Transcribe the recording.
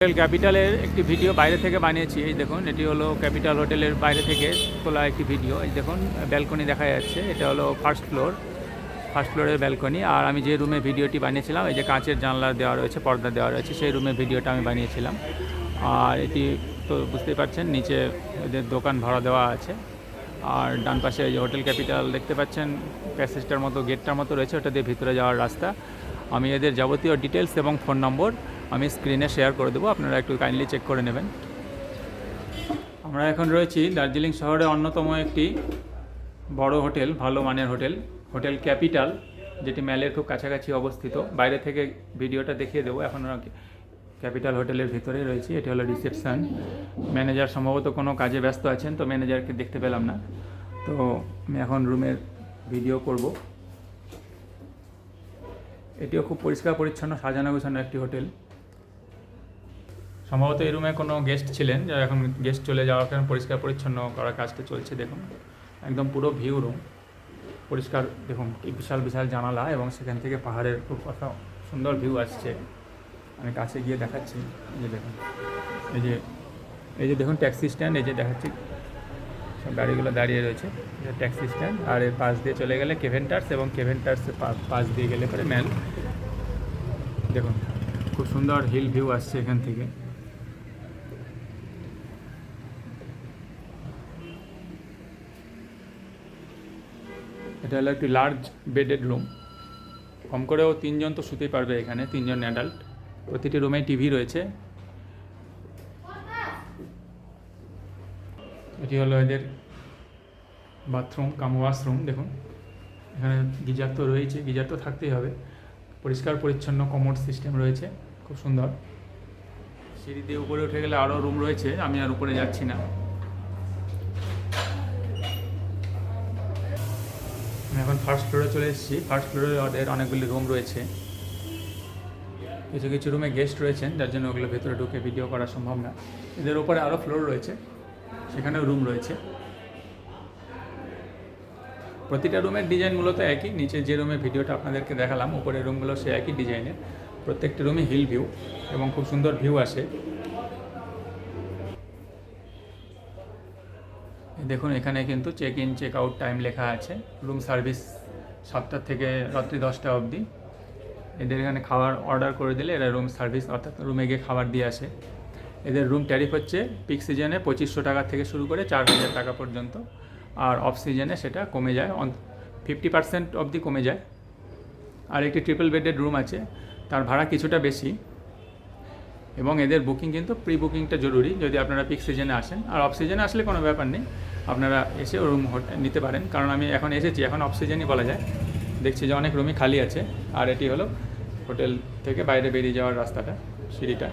Hotel ক্যাপিটালের একটি video বাইরে থেকে বানিয়েছি। এই দেখুন, এটি হলো ক্যাপিটাল হোটেলের বাইরে থেকে তোলা একটি ভিডিও। এই দেখুন, ব্যালকনি দেখা যাচ্ছে। এটা হলো ফার্স্ট ফ্লোরের ব্যালকনি। আর আমি যে রুমে ভিডিওটি বানিয়েছিলাম, এই যে কাঁচের জানলা দেওয়া রয়েছে, পর্দা দেওয়া রয়েছে, সেই রুমে ভিডিওটা আমি বানিয়েছিলাম। আর এটি তো বুঝতেই পারছেন, নিচে এদের দোকান ভাড়া দেওয়া আছে। আর ডান পাশে এই যে হোটেল ক্যাপিটাল দেখতে পাচ্ছেন, প্যাসেজটার মতো গেটটার মতো রয়েছে, ওটা দিয়ে ভিতরে যাওয়ার রাস্তা। আমি এদের যাবতীয় ডিটেলস এবং ফোন নম্বর আমি স্ক্রিনে শেয়ার করে দেবো, আপনারা একটু কাইন্ডলি চেক করে নেবেন। আমরা এখন রয়েছি দার্জিলিং শহরে অন্যতম একটি বড় হোটেল, ভালো মানের হোটেল ক্যাপিটাল, যেটি ম্যালের খুব কাছাকাছি অবস্থিত। বাইরে থেকে ভিডিওটা দেখিয়ে দেবো। এখন ক্যাপিটাল হোটেলের ভিতরেই রয়েছি। এটি হলো রিসেপশন। ম্যানেজার সম্ভবত কোনো কাজে ব্যস্ত আছেন, তো ম্যানেজারকে দেখতে পেলাম না। তো আমি এখন রুমের ভিডিও করব। এটিও খুব পরিষ্কার পরিচ্ছন্ন, সাজানো গোছানো একটি হোটেল। সম্ভবত এই রুমে কোনো গেস্ট ছিলেন, যারা এখন গেস্ট চলে যাওয়ার কারণে পরিষ্কার পরিচ্ছন্ন করার কাজটা চলছে। দেখুন, একদম পুরো ভিউ রুম, পরিষ্কার। দেখুন কি বিশাল বিশাল জানালা, এবং সেখান থেকে পাহাড়ের খুব কথা সুন্দর ভিউ আসছে। আমি কাছে গিয়ে দেখাচ্ছি। এই যে দেখুন, এই যে দেখুন ট্যাক্সি স্ট্যান্ড, এই যে দেখাচ্ছি সব গাড়িগুলো দাঁড়িয়ে রয়েছে। এটা ট্যাক্সি স্ট্যান্ড। আর এর পাশ দিয়ে চলে গেলে কেভেন্টার্স, এবং কেভেন্টার্সের পাশ দিয়ে গেলে পরে ম্যাল। দেখুন খুব সুন্দর হিল ভিউ আসছে এখান থেকে। এটা হলো একটি লার্জ বেডেড রুম। কম করেও 3 জন তো শুতেই পারবে এখানে, 3 জন অ্যাডাল্ট। প্রতিটি রুমে টিভি রয়েছে। এটি হলো এদের বাথরুম কাম ওয়াশরুম। দেখুন এখানে গিজার তো রয়েছে, গিজার তো থাকতেই হবে। পরিষ্কার পরিচ্ছন্ন কমোড সিস্টেম রয়েছে, খুব সুন্দর। সিঁড়ি দিয়ে উপরে উঠে গেলে আরও রুম রয়েছে, আমি আর উপরে যাচ্ছি না। আমি এখন ফার্স্ট ফ্লোরে চলে এসেছি। ফার্স্ট ফ্লোরে ওদের অনেকগুলি রুম রয়েছে। কিছু কিছু রুমে গেস্ট রয়েছেন, যার জন্য ওগুলো ভেতরে ঢুকে ভিডিও করা সম্ভব না। এদের উপরে আরও ফ্লোর রয়েছে, সেখানেও রুম রয়েছে। প্রতিটা রুমের ডিজাইন মূলত একই। নিচে যে রুমে ভিডিওটা আপনাদেরকে দেখালাম, উপরের রুমগুলো সে একই ডিজাইনের। প্রত্যেকটা রুমে হিল ভিউ, এবং খুব সুন্দর ভিউ আসে। দেখুন এখানে কিন্তু check in check out time লেখা আছে। রুম সার্ভিস 7টা থেকে রাত্রি 10টা অবধি। এদের এখানে খাবার অর্ডার করে দিলে এরা রুম সার্ভিস, অর্থাৎ রুমে গিয়ে খাবার দিয়ে আসে। এদের রুম ট্যারিফ হচ্ছে পিক সিজনে 2500 টাকা থেকে শুরু করে 4000 টাকা পর্যন্ত। আর অফ সিজনে সেটা কমে যায়, 50% অবধি কমে যায়। আর একটি ট্রিপল বেডেড রুম আছে, তার ভাড়া কিছুটা বেশি। এবং এদের বুকিং কিন্তু প্রি বুকিংটা জরুরি, যদি আপনারা পিক সিজনে আসেন। আর অফ সিজনে আসলে কোনো ব্যাপার নেই, আপনারা এসে রুম নিতে পারেন। কারণ আমি এখন এসেছি, এখন অফ সিজনই বলা যায়। দেখছি যে অনেক রুমই খালি আছে। আর এটি হলো হোটেল থেকে বাইরে বেরিয়ে যাওয়ার রাস্তাটা, সিঁড়িটা।